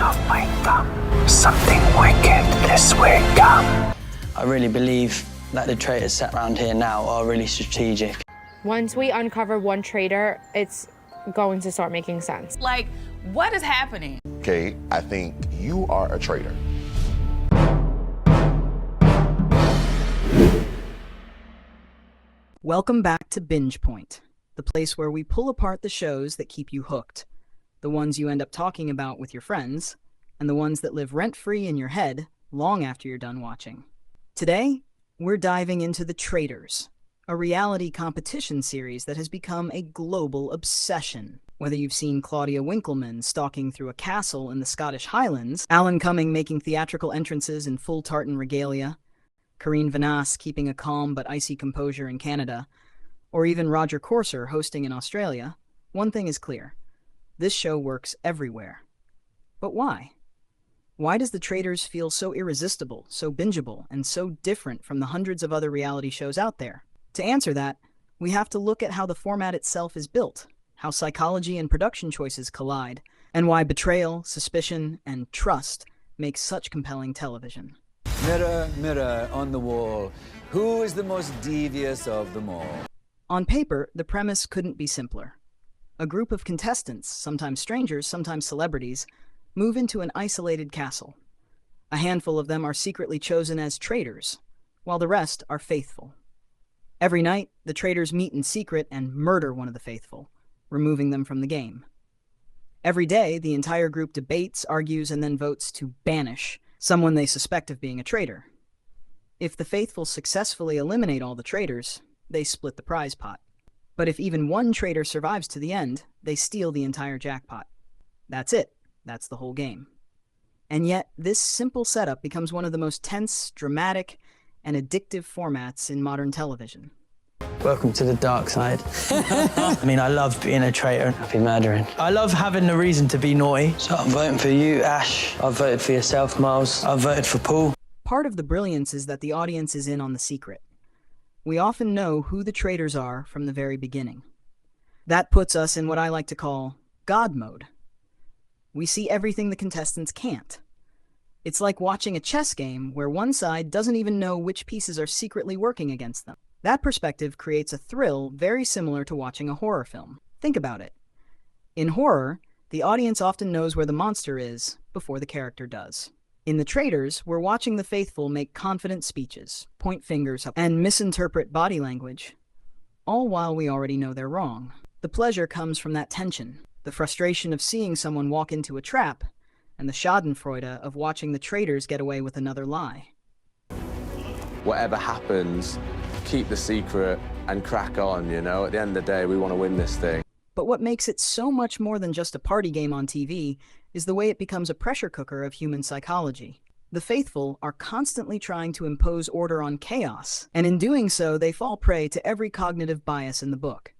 off my thumb. Something wicked this way come. I really believe that the traitors sat around here now are really strategic. Once we uncover one traitor, it's going to start making sense. Like, what is happening? Okay, I think you are a traitor. Welcome back to Binge Point, the place where we pull apart the shows that keep you hooked, the ones you end up talking about with your friends, and the ones that live rent-free in your head long after you're done watching. Today, we're diving into The Traitors, a reality competition series that has become a global obsession. Whether you've seen Claudia Winkleman stalking through a castle in the Scottish Highlands, Alan Cumming making theatrical entrances in full tartan regalia, Karine Vanasse keeping a calm but icy composure in Canada, or even Roger Corser hosting in Australia, one thing is clear. This show works everywhere. But why? Why does The Traitors feel so irresistible, so bingeable, and so different from the hundreds of other reality shows out there? To answer that, we have to look at how the format itself is built, how psychology and production choices collide, and why betrayal, suspicion, and trust make such compelling television. Mirror, mirror on the wall, who is the most devious of them all? On paper, the premise couldn't be simpler. A group of contestants, sometimes strangers, sometimes celebrities, move into an isolated castle. A handful of them are secretly chosen as traitors, while the rest are faithful. Every night, the traitors meet in secret and murder one of the faithful, removing them from the game. Every day, the entire group debates, argues, and then votes to banish someone they suspect of being a traitor. If the faithful successfully eliminate all the traitors, they split the prize pot. But if even one traitor survives to the end, they steal the entire jackpot. That's it. That's the whole game. And yet, this simple setup becomes one of the most tense, dramatic, and addictive formats in modern television. Welcome to the dark side. I mean, I love being a traitor and happy murdering. I love having the reason to be naughty. So I'm voting for you, Ash. I've voted for yourself, Miles. I've voted for Paul. Part of the brilliance is that the audience is in on the secret. We often know who the traitors are from the very beginning. That puts us in what I like to call God mode. We see everything the contestants can't. It's like watching a chess game where one side doesn't even know which pieces are secretly working against them. That perspective creates a thrill very similar to watching a horror film. Think about it. In horror, the audience often knows where the monster is before the character does. In The Traitors, we're watching the faithful make confident speeches, point fingers up, and misinterpret body language, all while we already know they're wrong. The pleasure comes from that tension, the frustration of seeing someone walk into a trap, and the schadenfreude of watching the traitors get away with another lie. Whatever happens, keep the secret and crack on, you know? At the end of the day, we want to win this thing. But what makes it so much more than just a party game on TV is the way it becomes a pressure cooker of human psychology. The faithful are constantly trying to impose order on chaos, and in doing so, they fall prey to every cognitive bias in the book.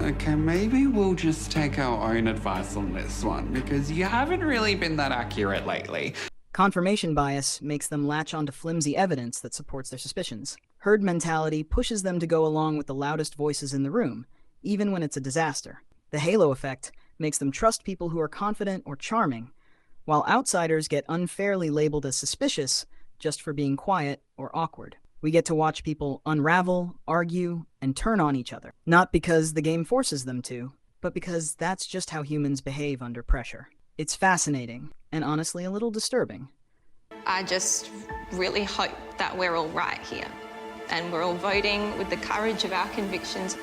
Okay, maybe we'll just take our own advice on this one, because you haven't really been that accurate lately. Confirmation bias makes them latch onto flimsy evidence that supports their suspicions. Herd mentality pushes them to go along with the loudest voices in the room, even when it's a disaster. The halo effect makes them trust people who are confident or charming, while outsiders get unfairly labeled as suspicious just for being quiet or awkward. We get to watch people unravel, argue, and turn on each other. Not because the game forces them to, but because that's just how humans behave under pressure. It's fascinating, and honestly a little disturbing. I just really hope that we're all right here, and we're all voting with the courage of our convictions.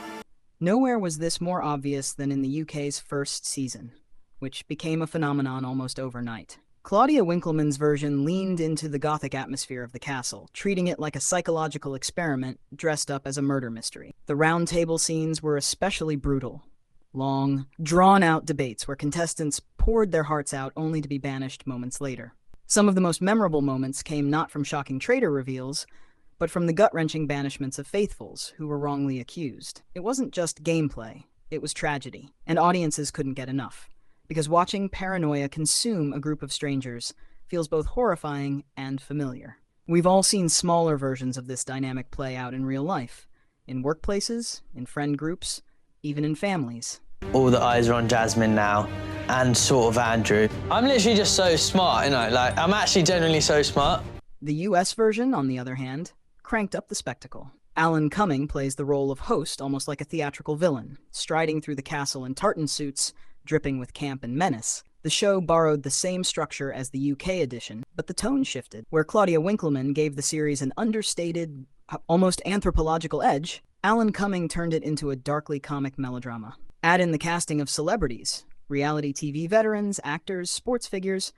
Nowhere was this more obvious than in the UK's first season, which became a phenomenon almost overnight. Claudia Winkleman's version leaned into the gothic atmosphere of the castle, treating it like a psychological experiment dressed up as a murder mystery. The round table scenes were especially brutal. Long, drawn-out debates where contestants poured their hearts out only to be banished moments later. Some of the most memorable moments came not from shocking traitor reveals, but from the gut-wrenching banishments of faithfuls who were wrongly accused. It wasn't just gameplay, it was tragedy, and audiences couldn't get enough, because watching paranoia consume a group of strangers feels both horrifying and familiar. We've all seen smaller versions of this dynamic play out in real life, in workplaces, in friend groups, even in families. All the eyes are on Jasmine now. and sort of Andrew. I'm literally just so smart, you know, like, I'm actually genuinely so smart. The US version, on the other hand, cranked up the spectacle. Alan Cumming plays the role of host almost like a theatrical villain, striding through the castle in tartan suits, dripping with camp and menace. The show borrowed the same structure as the UK edition, but the tone shifted. Where Claudia Winkleman gave the series an understated, almost anthropological edge, Alan Cumming turned it into a darkly comic melodrama. Add in the casting of celebrities, reality TV veterans, actors, sports figures,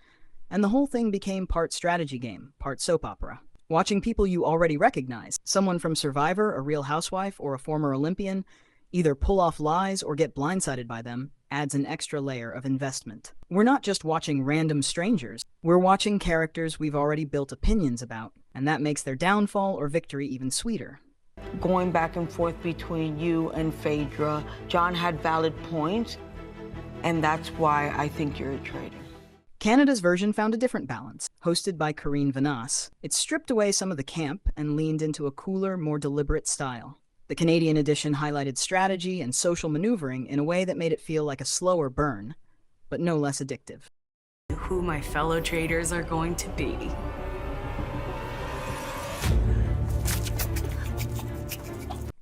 and the whole thing became part strategy game, part soap opera. Watching people you already recognize, someone from Survivor, a Real Housewife, or a former Olympian, either pull off lies or get blindsided by them, adds an extra layer of investment. We're not just watching random strangers, we're watching characters we've already built opinions about, and that makes their downfall or victory even sweeter. Going back and forth between you and Phaedra, John had valid points, and that's why I think you're a traitor. Canada's version found a different balance. Hosted by Karine Vanasse, it stripped away some of the camp and leaned into a cooler, more deliberate style. The Canadian edition highlighted strategy and social maneuvering in a way that made it feel like a slower burn, but no less addictive. Who my fellow traitors are going to be.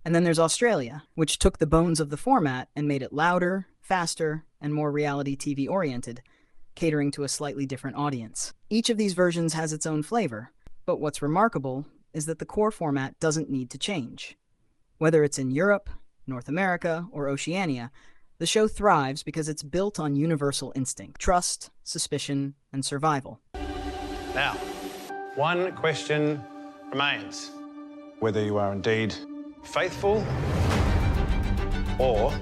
And then there's Australia, which took the bones of the format and made it louder, faster, and more reality TV-oriented, catering to a slightly different audience. Each of these versions has its own flavor, but what's remarkable is that the core format doesn't need to change. Whether it's in Europe, North America, or Oceania, the show thrives because it's built on universal instinct, trust, suspicion, and survival. Now, one question remains. Whether you are indeed faithful or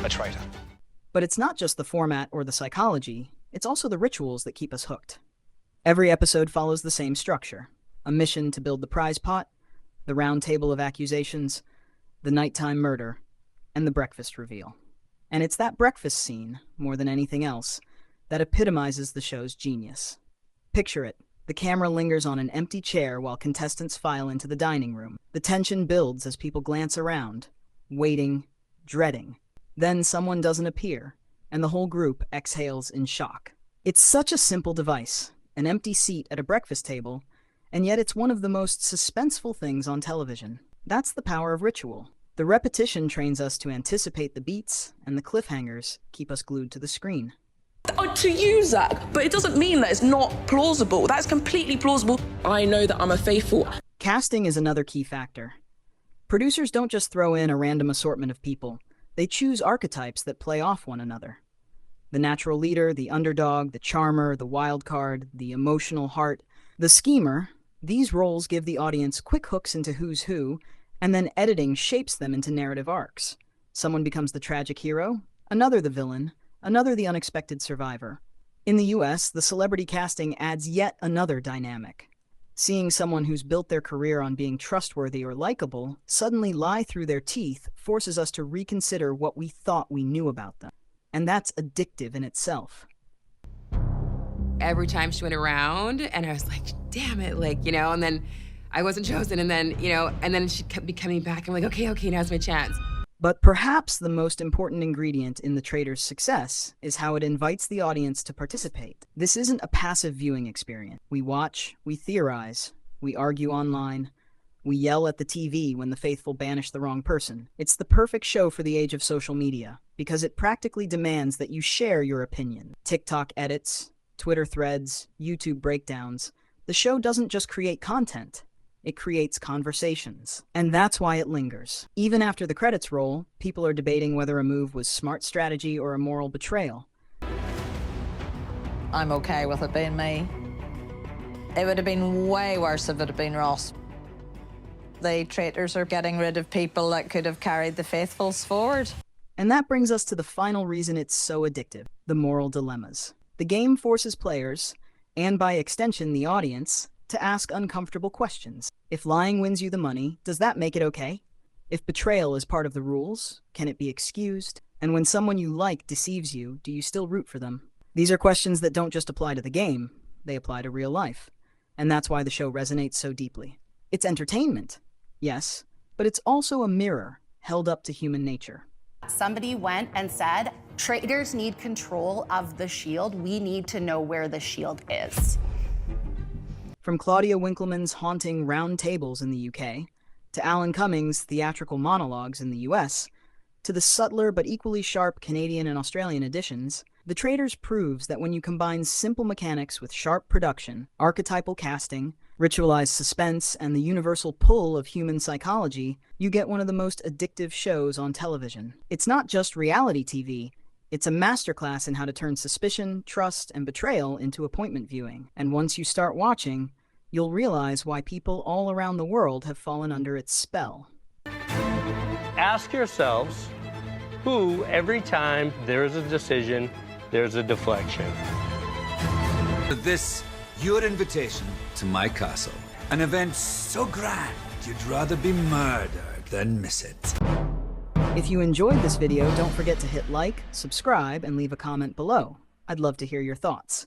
a traitor. But it's not just the format or the psychology, it's also the rituals that keep us hooked. Every episode follows the same structure: a mission to build the prize pot, the round table of accusations, the nighttime murder, and the breakfast reveal. And it's that breakfast scene, more than anything else, that epitomizes the show's genius. Picture it. The camera lingers on an empty chair while contestants file into the dining room. The tension builds as people glance around, waiting, dreading. Then someone doesn't appear, and the whole group exhales in shock. It's such a simple device, an empty seat at a breakfast table, and yet it's one of the most suspenseful things on television. That's the power of ritual. The repetition trains us to anticipate the beats, and the cliffhangers keep us glued to the screen. To you, Zach, but it doesn't mean that it's not plausible. That's completely plausible. I know that I'm a faithful. Casting is another key factor. Producers don't just throw in a random assortment of people. They choose archetypes that play off one another. The natural leader, the underdog, the charmer, the wild card, the emotional heart, the schemer. These roles give the audience quick hooks into who's who, and then editing shapes them into narrative arcs. Someone becomes the tragic hero, another the villain, another the unexpected survivor. In the US, the celebrity casting adds yet another dynamic. Seeing someone who's built their career on being trustworthy or likable suddenly lie through their teeth forces us to reconsider what we thought we knew about them. And that's addictive in itself. Every time she went around, and I was like, damn it, like, you know, and then I wasn't chosen, and then, you know, and then she kept be coming back. I'm like, okay, now's my chance. But perhaps the most important ingredient in the Traitors' success is how it invites the audience to participate. This isn't a passive viewing experience. We watch, we theorize, we argue online, we yell at the TV when the faithful banish the wrong person. It's the perfect show for the age of social media, because it practically demands that you share your opinion. TikTok edits, Twitter threads, YouTube breakdowns. The show doesn't just create content. It creates conversations. And that's why it lingers. Even after the credits roll, people are debating whether a move was smart strategy or a moral betrayal. I'm okay with it being me. It would have been way worse if it had been Ross. The traitors are getting rid of people that could have carried the faithfuls forward. And that brings us to the final reason it's so addictive: the moral dilemmas. The game forces players, and by extension the audience, to ask uncomfortable questions. If lying wins you the money, does that make it okay? If betrayal is part of the rules, can it be excused? And when someone you like deceives you, do you still root for them? These are questions that don't just apply to the game, they apply to real life. And that's why the show resonates so deeply. It's entertainment, yes, but it's also a mirror held up to human nature. Somebody went and said, Traitors need control of the shield. We need to know where the shield is. From Claudia Winkleman's haunting round tables in the UK, to Alan Cummings' theatrical monologues in the US, to the subtler but equally sharp Canadian and Australian editions, The Traitors proves that when you combine simple mechanics with sharp production, archetypal casting, ritualized suspense, and the universal pull of human psychology, you get one of the most addictive shows on television. It's not just reality TV. It's a masterclass in how to turn suspicion, trust, and betrayal into appointment viewing. And once you start watching, you'll realize why people all around the world have fallen under its spell. Ask yourselves who, every time there is a decision, there's a deflection. This, your invitation to my castle. An event so grand, you'd rather be murdered than miss it. If you enjoyed this video, don't forget to hit like, subscribe, and leave a comment below. I'd love to hear your thoughts.